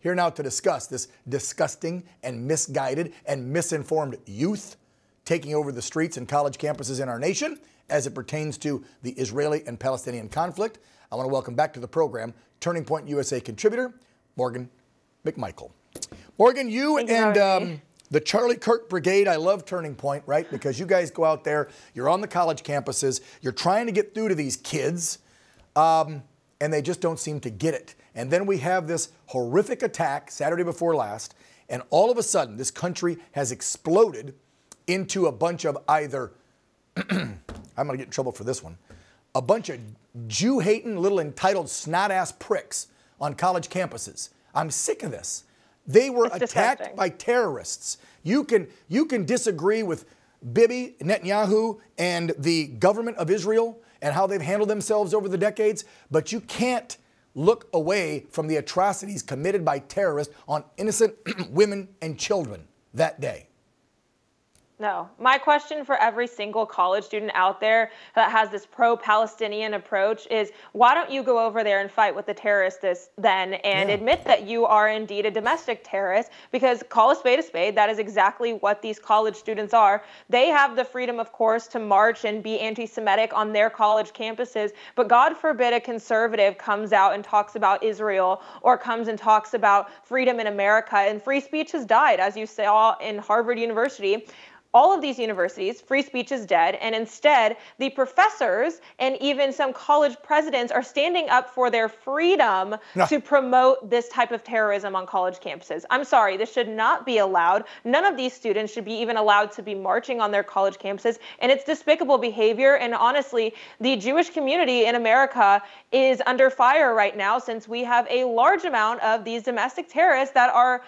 Here now to discuss this disgusting and misguided and misinformed youth taking over the streets and college campuses in our nation as it pertains to the Israeli and Palestinian conflict. I want to welcome back to the program Turning Point USA contributor, Morgan McMichael. Morgan, you and the Charlie Kirk Brigade, I love Turning Point, right? Because you guys go out there, you're on the college campuses, you're trying to get through to these kids, and they just don't seem to get it. And then we have this horrific attack Saturday before last, and all of a sudden this country has exploded into a bunch of either, I'm going to get in trouble for this one, a bunch of Jew-hating little entitled snot-ass pricks on college campuses. I'm sick of this. They were attacked by terrorists. You can disagree with Bibi Netanyahu and the government of Israel and how they've handled themselves over the decades, but you can't look away from the atrocities committed by terrorists on innocent women and children that day. No. My question for every single college student out there that has this pro-Palestinian approach is, why don't you go over there and fight with the terrorists then and admit that you are indeed a domestic terrorist? Because call a spade, that is exactly what these college students are. They have the freedom, of course, to march and be anti-Semitic on their college campuses, but God forbid a conservative comes out and talks about Israel or comes and talks about freedom in America, and free speech has died, as you saw in Harvard University. All of these universities, free speech is dead, and instead the professors and even some college presidents are standing up for their freedom to promote this type of terrorism on college campuses. I'm sorry, this should not be allowed. None of these students should be even allowed to be marching on their college campuses, and it's despicable behavior. And honestly, the Jewish community in America is under fire right now, since we have a large amount of these domestic terrorists that are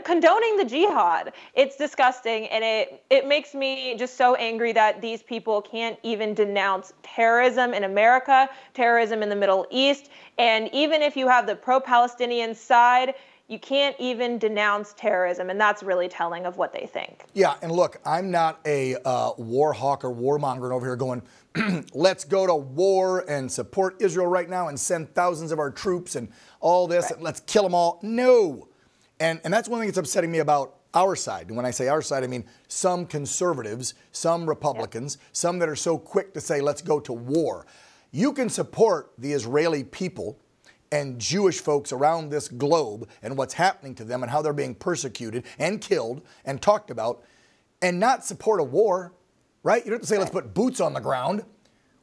condoning the jihad. It's disgusting, and it makes me just so angry that these people can't even denounce terrorism in America, terrorism in the Middle East, and even if you have the pro-Palestinian side, you can't even denounce terrorism, and that's really telling of what they think. Yeah, and look, I'm not a war hawk or warmonger over here going, let's go to war and support Israel right now and send thousands of our troops and all this, and let's kill them all. No. And that's one thing that's upsetting me about our side. And when I say our side, I mean some conservatives, some Republicans, some that are so quick to say, let's go to war. You can support the Israeli people and Jewish folks around this globe and what's happening to them and how they're being persecuted and killed and talked about, and not support a war, right? You don't have to say, let's put boots on the ground.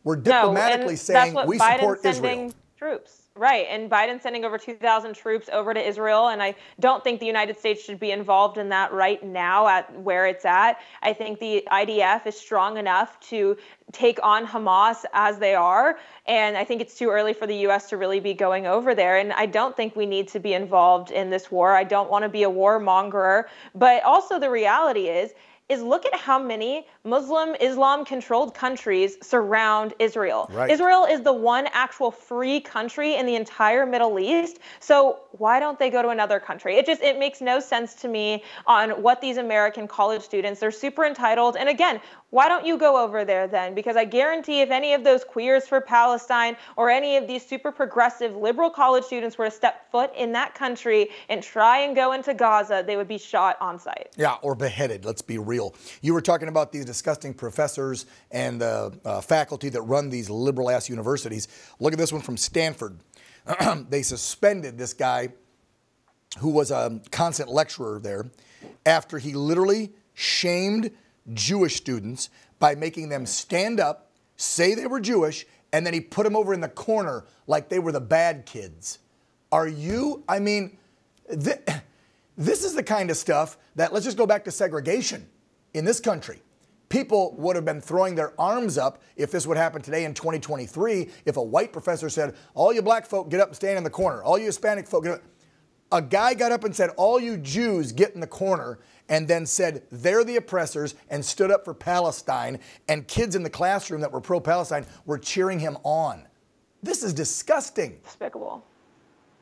We're diplomatically saying we support Israel. Troops. Right, and Biden sending over 2,000 troops over to Israel, and I don't think the United States should be involved in that right now at where it's at. I think the IDF is strong enough to take on Hamas as they are, and I think it's too early for the U.S. to really be going over there, and I don't think we need to be involved in this war. I don't want to be a warmonger, but also the reality is look at how many Muslim, Islam-controlled countries surround Israel. Right. Israel is the one actual free country in the entire Middle East. So why don't they go to another country? It makes no sense to me on what these American college students, they're super entitled. And again, why don't you go over there then? Because I guarantee if any of those Queers for Palestine or any of these super progressive liberal college students were to step foot in that country and try and go into Gaza, they would be shot on sight. Yeah, or beheaded, let's be real. You were talking about these disgusting professors and faculty that run these liberal-ass universities. Look at this one from Stanford. They suspended this guy who was a constant lecturer there after he literally shamed Jewish students by making them stand up, say they were Jewish, and then he put them over in the corner like they were the bad kids. I mean, this is the kind of stuff that, let's just go back to segregation in this country. People would have been throwing their arms up if this would happen today in 2023, if a white professor said, all you black folk get up and stand in the corner, all you Hispanic folk get up. A guy got up and said, all you Jews get in the corner, and then said they're the oppressors and stood up for Palestine, and kids in the classroom that were pro-Palestine were cheering him on. This is disgusting. Despicable.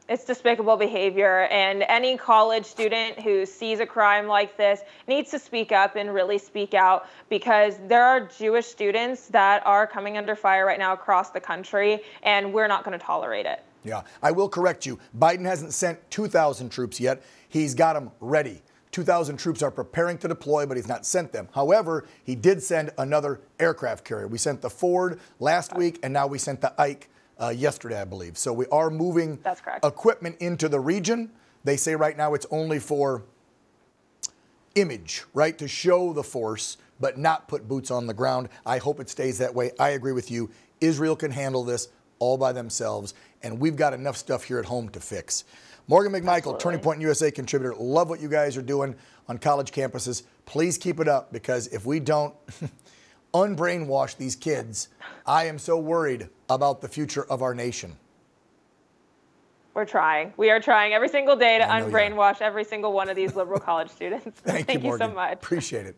It's despicable behavior, and any college student who sees a crime like this needs to speak up and really speak out, because there are Jewish students that are coming under fire right now across the country, and we're not going to tolerate it. Yeah, I will correct you. Biden hasn't sent 2,000 troops yet. He's got them ready. 2,000 troops are preparing to deploy, but he's not sent them. However, he did send another aircraft carrier. We sent the Ford last week, and now we sent the Ike yesterday, I believe. So we are moving equipment into the region. They say right now it's only for image, right, to show the force, but not put boots on the ground. I hope it stays that way. I agree with you. Israel can handle this all by themselves, and we've got enough stuff here at home to fix. Morgan McMichael, Turning Point USA contributor. Love what you guys are doing on college campuses. Please keep it up, because if we don't unbrainwash these kids, I am so worried about the future of our nation. We're trying. We are trying every single day to unbrainwash every single one of these liberal college students. Thank you, Morgan. So much. Appreciate it.